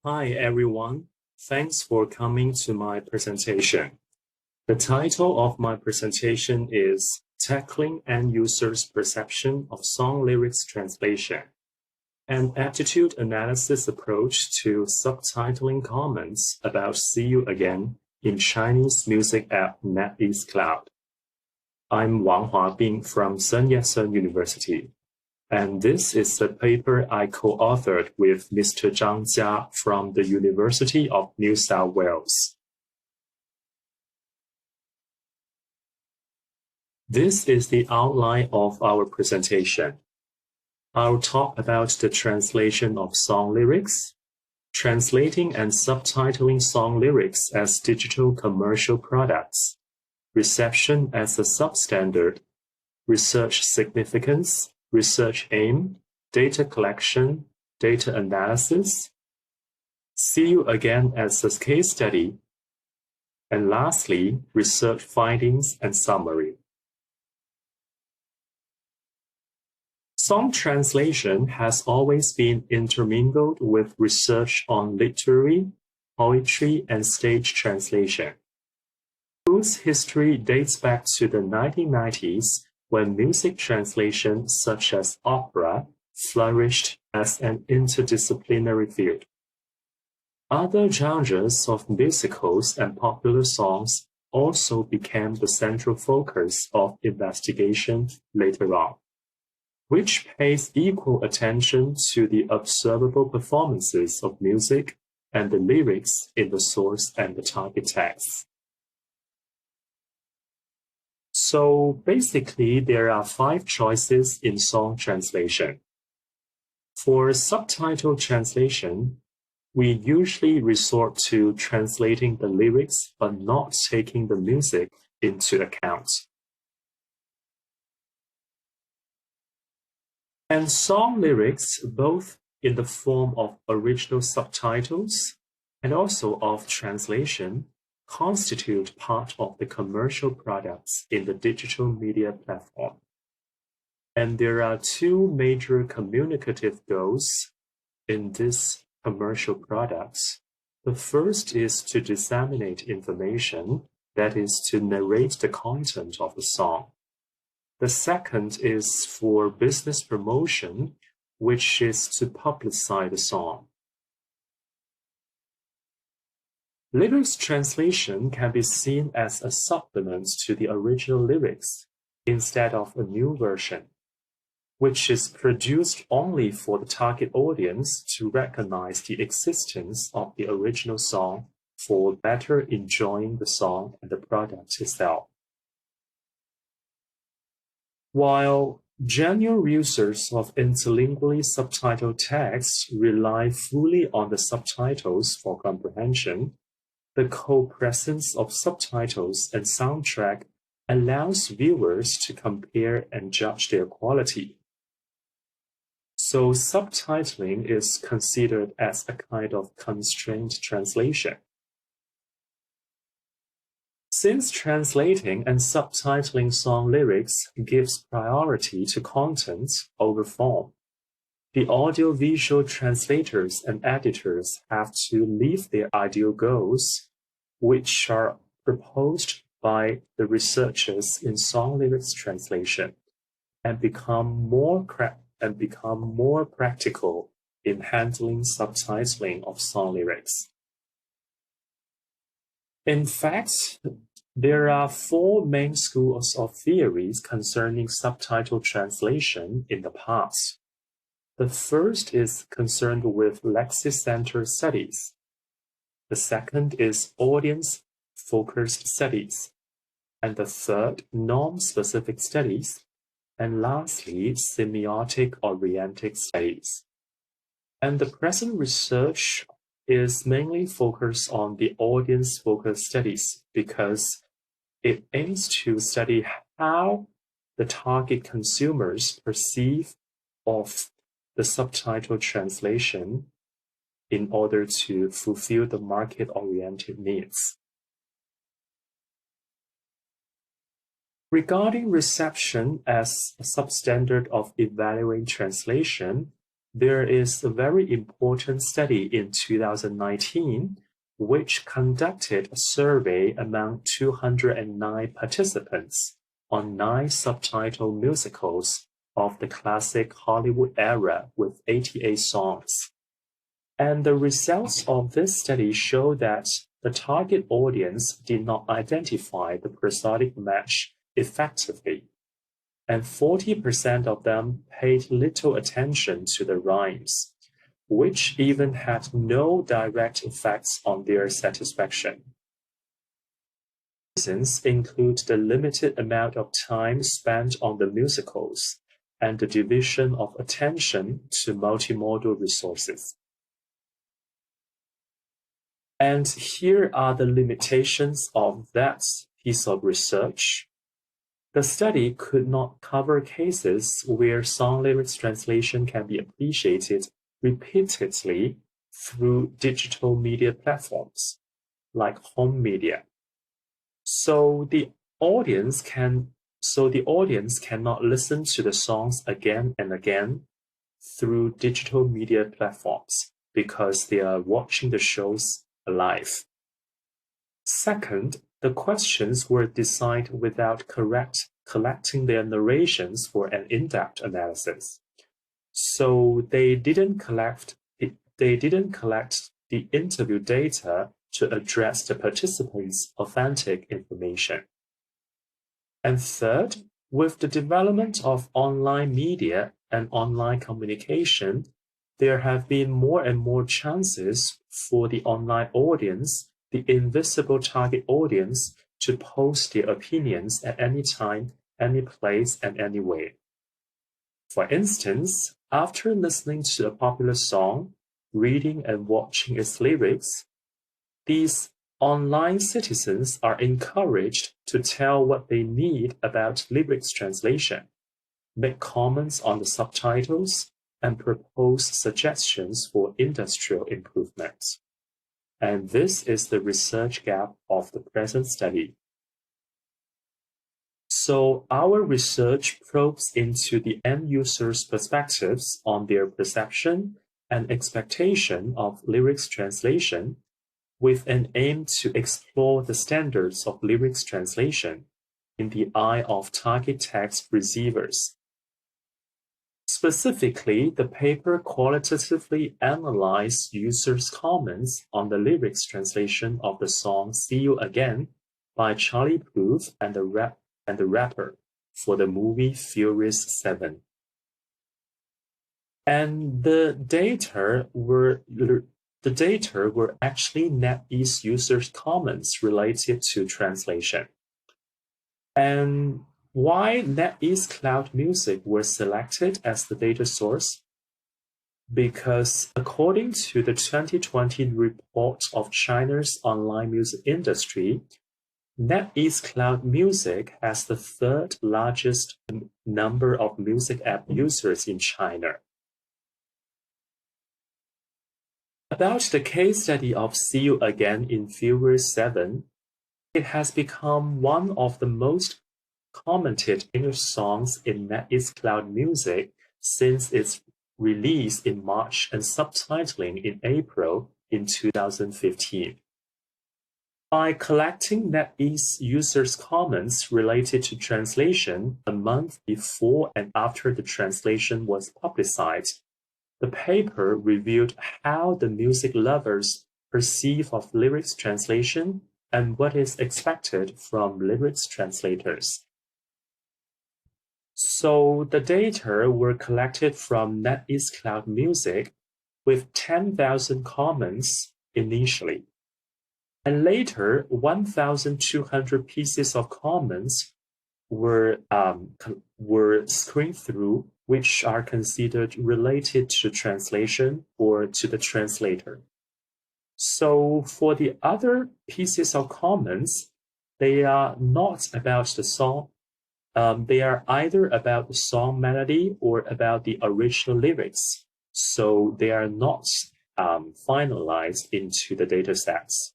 Hi everyone, thanks for coming to my presentation. The title of my presentation is Tackling End Users' Perception of Song Lyrics Translation, an attitude analysis approach to subtitling comments about See You Again in Chinese music app NetEase Cloud. I'm Wang Huabin from Sun Yat-sen University. And this is the paper I co-authored with Mr. Zhang from the University of New South Wales. This is the outline of our presentation. I'll talk about the translation of song lyrics, translating and subtitling song lyrics as digital commercial products, reception as a substandard, research significance, research aim, data collection, data analysis, See You Again as a case study, and lastly, research findings and summary. Song translation has always been intermingled with research on literary, poetry, and stage translation, whose history dates back to the 1990s when music translation such as opera flourished as an interdisciplinary field. Other genres of musicals and popular songs also became the central focus of investigation later on, which pays equal attention to the observable performances of music and the lyrics in the source and the target text. So basically, there are 5 choices in song translation. For subtitle translation, we usually resort to translating the lyrics but not taking the music into account. And song lyrics, both in the form of original subtitles and also of translation, constitute part of the commercial products in the digital media platform. And there are 2 major communicative goals in these commercial products. The first is to disseminate information, that is, to narrate the content of the song. The second is for business promotion, which is to publicize the song. Lyrics translation can be seen as a supplement to the original lyrics instead of a new version, which is produced only for the target audience to recognize the existence of the original song for better enjoying the song and the product itself. While genuine users of interlingually subtitled text rely fully on the subtitles for comprehension, the co-presence of subtitles and soundtrack allows viewers to compare and judge their quality. So subtitling is considered as a kind of constrained translation. Since translating and subtitling song lyrics gives priority to content over form, the audiovisual translators and editors have to leave their ideal goals, which are proposed by the researchers in song lyrics translation, and become more practical in handling subtitling of song lyrics. In fact, there are 4 main schools of theories concerning subtitle translation in the past. The first is concerned with lexicenter studies. The second is audience-focused studies. And the third, norm-specific studies. And lastly, semiotic-oriented studies. And the present research is mainly focused on the audience-focused studies because it aims to study how the target consumers perceive of the subtitle translation in order to fulfill the market-oriented needs. Regarding reception as a substandard of evaluating translation, there is a very important study in 2019 which conducted a survey among 209 participants on 9 subtitle musicals of the classic Hollywood era with 88 songs. And the results of this study show that the target audience did not identify the prosodic match effectively, and 40% of them paid little attention to the rhymes, which even had no direct effects on their satisfaction. Reasons include the limited amount of time spent on the musicals and the division of attention to multimodal resources. And here are the limitations of that piece of research. The study could not cover cases where song lyrics translation can be appreciated repeatedly through digital media platforms like home media. So the audience cannot listen to the songs again and again through digital media platforms because they are watching the shows live. Second, the questions were designed without collecting their narrations for an in-depth analysis. So they didn't collect the interview data to address the participants' authentic information. And third, with the development of online media and online communication, there have been more and more chances for the online audience, the invisible target audience, to post their opinions at any time, any place, and anywhere. For instance, after listening to a popular song, reading and watching its lyrics, these online citizens are encouraged to tell what they need about lyrics translation, make comments on the subtitles, and propose suggestions for industrial improvements. And this is the research gap of the present study. So our research probes into the end users' perspectives on their perception and expectation of lyrics translation with an aim to explore the standards of lyrics translation in the eye of target text receivers. Specifically, the paper qualitatively analyzed users' comments on the lyrics translation of the song "See You Again" by Charlie Puth and the rapper for the movie Furious 7. And the data were actually NetEase users' comments related to translation. And why NetEase Cloud Music was selected as the data source? Because according to the 2020 report of China's online music industry, NetEase Cloud Music has the third largest number of music app users in China. About the case study of "See You Again" in Furious 7, it has become one of the most commented English songs in NetEase Cloud Music since its release in March and subtitling in April in 2015. By collecting NetEase users' comments related to translation a month before and after the translation was publicized, the paper reviewed how the music lovers perceive of lyrics translation and what is expected from lyrics translators. So the data were collected from NetEase Cloud Music with 10,000 comments initially. And later, 1,200 pieces of comments were screened through, which are considered related to translation or to the translator. So for the other pieces of comments, they are not about the song. They are either about the song melody or about the original lyrics. So they are not finalized into the data sets.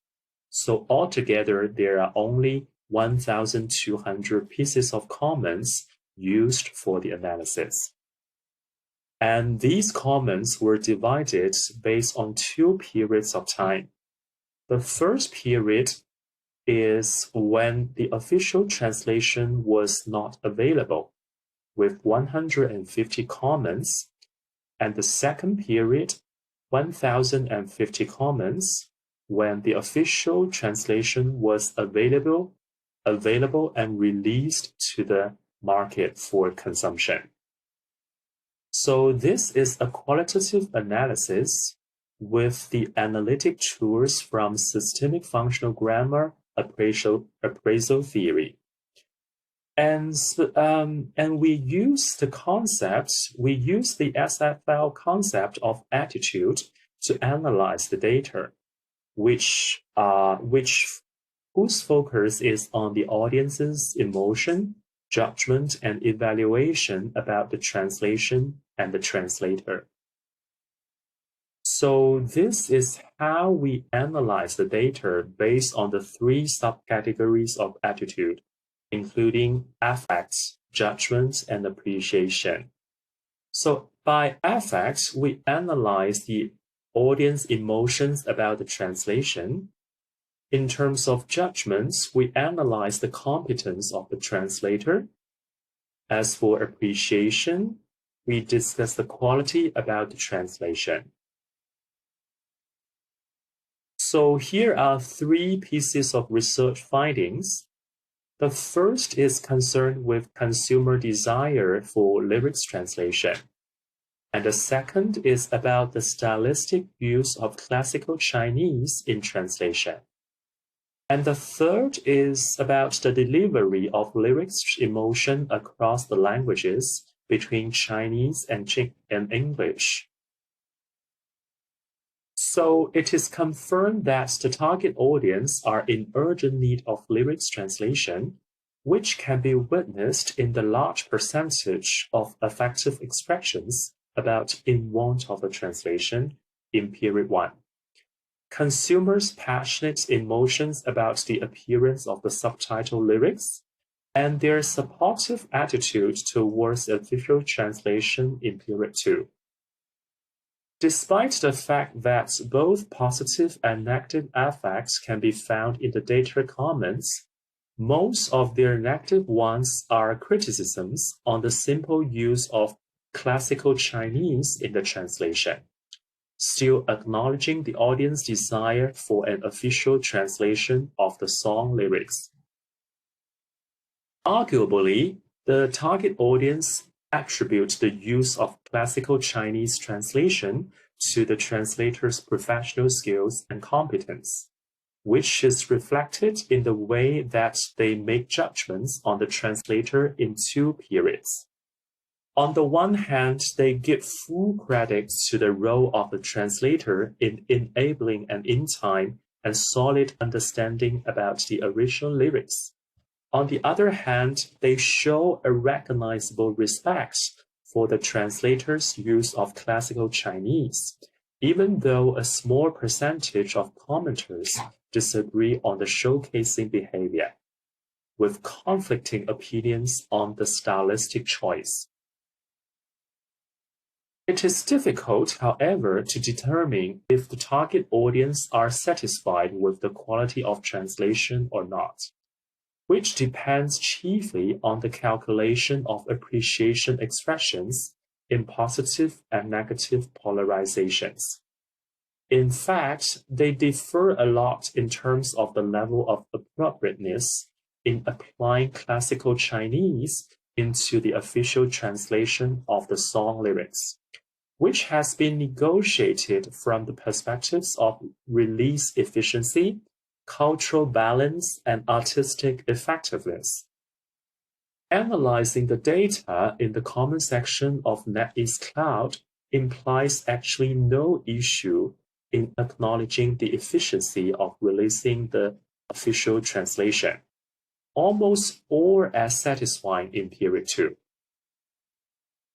So altogether, there are only 1,200 pieces of comments used for the analysis. And these comments were divided based on 2 periods of time. The first period is when the official translation was not available, with 150 comments, and the second period, 1,050 comments, when the official translation was available and released to the market for consumption. So this is a qualitative analysis with the analytic tools from systemic functional grammar appraisal theory. And we use the SFL concept of attitude to analyze the data, whose focus is on the audience's emotion, judgment, and evaluation about the translation and the translator. So this is how we analyze the data based on the 3 subcategories of attitude, including affects, judgment, and appreciation. So by affects, we analyze the audience emotions about the translation. In terms of judgments, we analyze the competence of the translator. As for appreciation, we discuss the quality about the translation. So here are 3 pieces of research findings. The first is concerned with consumer desire for lyrics translation. And the second is about the stylistic use of classical Chinese in translation. And the third is about the delivery of lyrics emotion across the languages between Chinese and English. So it is confirmed that the target audience are in urgent need of lyrics translation, which can be witnessed in the large percentage of affective expressions about in want of a translation in period 1. Consumers' passionate emotions about the appearance of the subtitle lyrics, and their supportive attitude towards the official translation in period 2. Despite the fact that both positive and negative affects can be found in the data comments, most of their negative ones are criticisms on the simple use of classical Chinese in the translation, still acknowledging the audience desire for an official translation of the song lyrics. Arguably, the target audience attribute the use of classical Chinese translation to the translator's professional skills and competence, which is reflected in the way that they make judgments on the translator in 2 periods. On the one hand, they give full credit to the role of the translator in enabling an in-time and solid understanding about the original lyrics. On the other hand, they show a recognizable respect for the translator's use of classical Chinese, even though a small percentage of commenters disagree on the showcasing behavior, with conflicting opinions on the stylistic choice. It is difficult, however, to determine if the target audience are satisfied with the quality of translation or not, which depends chiefly on the calculation of appreciation expressions in positive and negative polarizations. In fact, they differ a lot in terms of the level of appropriateness in applying classical Chinese into the official translation of the song lyrics, which has been negotiated from the perspectives of release efficiency, cultural balance, and artistic effectiveness. Analyzing the data in the comment section of NetEase Cloud implies actually no issue in acknowledging the efficiency of releasing the official translation, almost all as satisfying in period 2.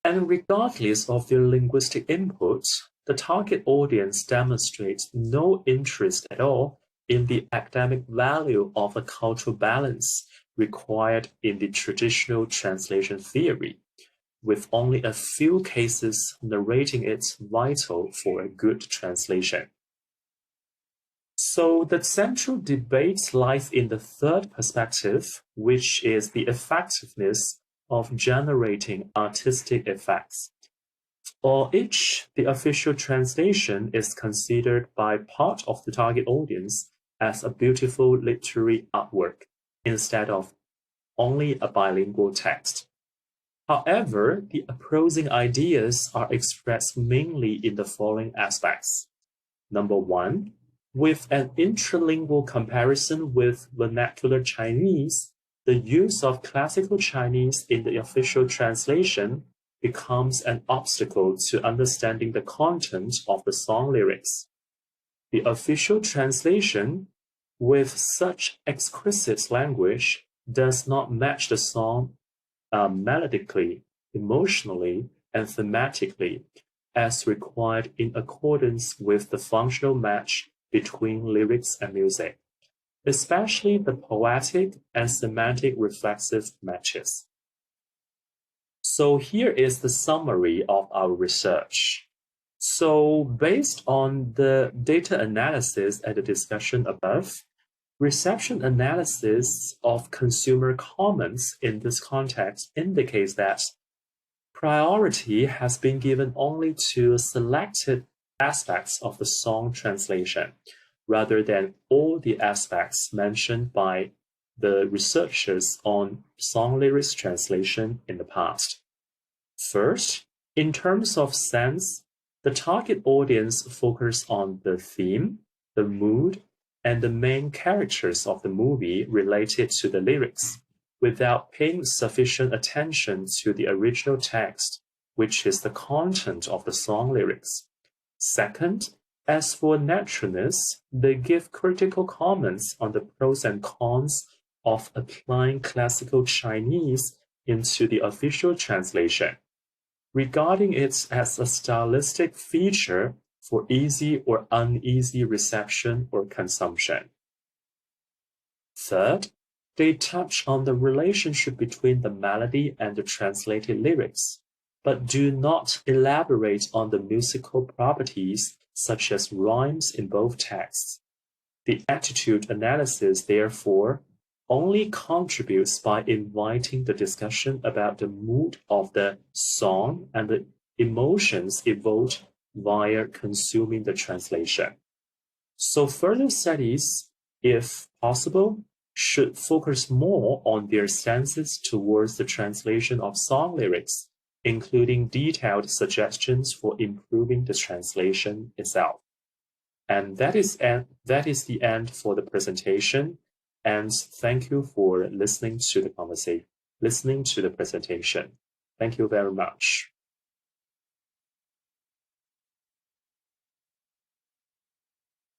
And regardless of their linguistic input, the target audience demonstrates no interest at all in the academic value of a cultural balance required in the traditional translation theory, with only a few cases narrating it vital for a good translation. So the central debate lies in the third perspective, which is the effectiveness of generating artistic effects. For each, the official translation is considered by part of the target audience as a beautiful literary artwork instead of only a bilingual text. However, the opposing ideas are expressed mainly in the following aspects. Number one, with an intralingual comparison with vernacular Chinese, the use of classical Chinese in the official translation becomes an obstacle to understanding the content of the song lyrics. The official translation, with such exquisite language, does not match the song melodically, emotionally, and thematically, as required in accordance with the functional match between lyrics and music, especially the poetic and semantic reflexive matches. So here is the summary of our research. So based on the data analysis and the discussion above, reception analysis of consumer comments in this context indicates that priority has been given only to selected aspects of the song translation, rather than all the aspects mentioned by the researchers on song lyrics translation in the past. First, in terms of sense, the target audience focused on the theme, the mood, and the main characters of the movie related to the lyrics, without paying sufficient attention to the original text, which is the content of the song lyrics. Second, as for naturalness, they give critical comments on the pros and cons of applying classical Chinese into the official translation, regarding it as a stylistic feature for easy or uneasy reception or consumption. Third, they touch on the relationship between the melody and the translated lyrics, but do not elaborate on the musical properties such as rhymes in both texts. The attitude analysis, therefore, only contributes by inviting the discussion about the mood of the song and the emotions evoked via consuming the translation. So further studies, if possible, should focus more on their stances towards the translation of song lyrics, including detailed suggestions for improving the translation itself. And that is the end for the presentation. And thank you for listening to the presentation. Thank you very much.